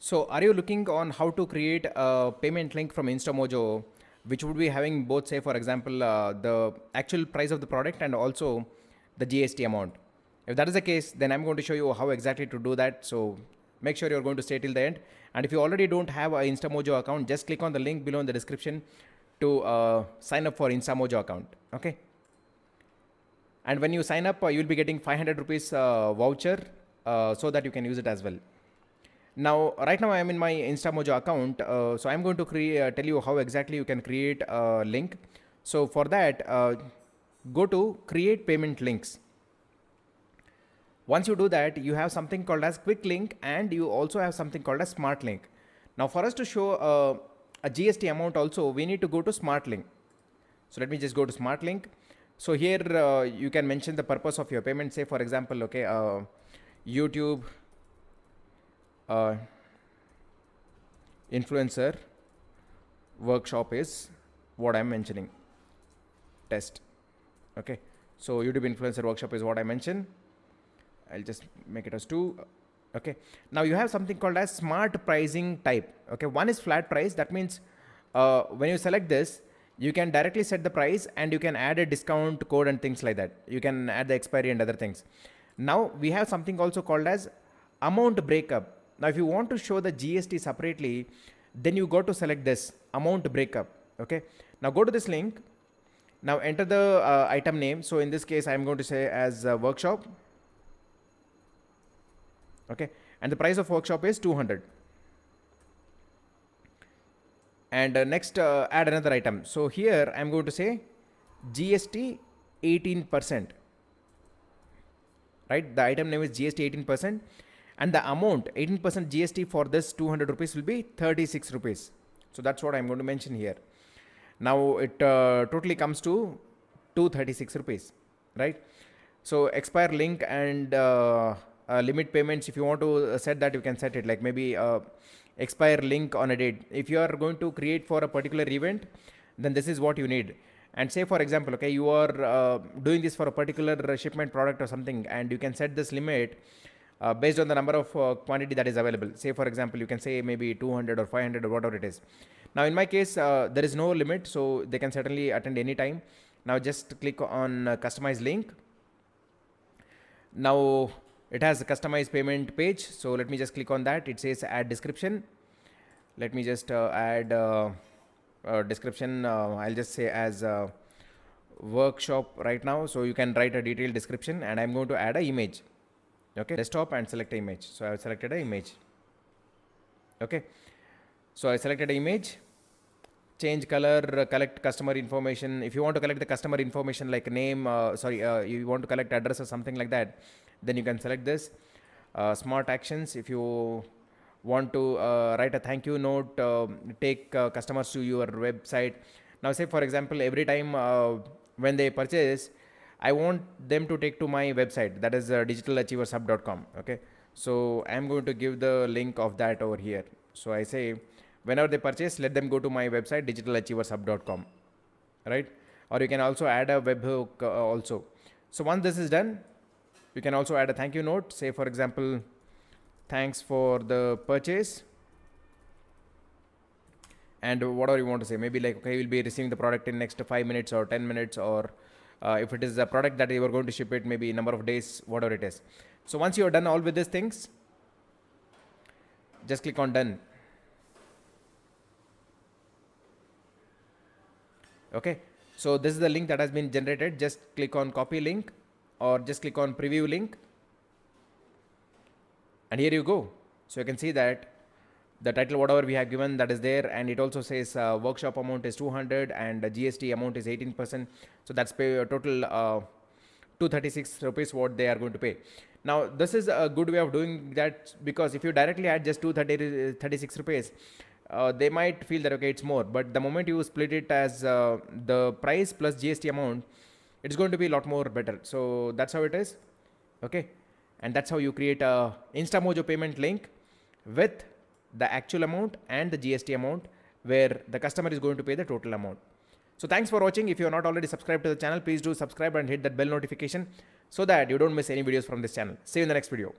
So are you looking on how to create a payment link from InstaMojo, which would be having both, say, for example, the actual price of the product and also the GST amount? If that is the case, then I'm going to show you how exactly to do that. So make sure you're going to stay till the end. And if you already don't have an InstaMojo account, just click on the link below in the description to sign up for InstaMojo account. Okay. And when you sign up, you'll be getting 500 rupees voucher so that you can use it as well. Now, right now I am in my InstaMojo account. So I'm going to tell you how exactly you can create a link. So for that, go to create payment links. Once you do that, you have something called as quick link and you also have something called as smart link. Now for us to show a GST amount also, we need to go to smart link. So let me just go to smart link. So here you can mention the purpose of your payment. Say for example, okay, YouTube influencer workshop is what I'm mentioning. Test. Okay. So YouTube influencer workshop is what I mentioned. I'll just make it as 2. Okay. Now you have something called as smart pricing type. Okay. One is flat price. That means when you select this, you can directly set the price and you can add a discount code and things like that. You can add the expiry and other things. Now we have something also called as amount breakup. Now if you want to show the GST separately, then you go to select this amount breakup. Okay. Now go to this link. Now enter the item name. So in this case, I'm going to say as workshop. Okay. And the price of workshop is 200. And next add another item. So here I'm going to say GST 18%. Right. The item name is GST 18%. And the amount 18% GST for this 200 rupees will be 36 rupees. So that's what I'm going to mention here. Now it totally comes to 236 rupees, right? So expire link and limit payments. If you want to set that, you can set it like maybe expire link on a date. If you are going to create for a particular event, then this is what you need. And say for example, okay, you are doing this for a particular shipment product or something, and you can set this limit based on the number of quantity that is available. Say for example, you can say maybe 200 or 500 or whatever it is. Now in my case, there is no limit, so they can certainly attend any time. Now just click on customize link. Now it has a customized payment page. So let me just click on that. It says add description. Let me just add description. I'll just say as workshop right now. So you can write a detailed description, and I'm going to add an image. Okay, desktop and select image. So I've selected an image. Okay, so I selected an image, change color, collect customer information. If you want to collect the customer information like name, you want to collect address or something like that, then you can select this. Smart actions. If you want to write a thank you note, take customers to your website. Now say for example, every time when they purchase, I want them to take to my website, that is digitalachievershub.com. Okay, so I'm going to give the link of that over here. So I say whenever they purchase, let them go to my website digitalachievershub.com, right? Or you can also add a webhook also. So once this is done, you can also add a thank you note. Say for example, thanks for the purchase, and whatever you want to say. Maybe like, okay, you'll be receiving the product in next 5 minutes or 10 minutes, or if it is a product that you are going to ship it, maybe number of days, whatever it is. So once you are done all with these things, just click on done. Okay, so this is the link that has been generated. Just click on copy link or just click on preview link, and here you go. So you can see that the title, whatever we have given, that is there, and it also says workshop amount is 200 and the GST amount is 18%. So that's pay total 236 rupees what they are going to pay. Now this is a good way of doing that, because if you directly add just 236 rupees, they might feel that okay, it's more, but the moment you split it as the price plus GST amount, it's going to be a lot more better. So that's how it is. Okay, and that's how you create a InstaMojo payment link with the actual amount and the GST amount, where the customer is going to pay the total amount. So thanks for watching. If you are not already subscribed to the channel, please do subscribe and hit that bell notification so that you don't miss any videos from this channel. See you in the next video.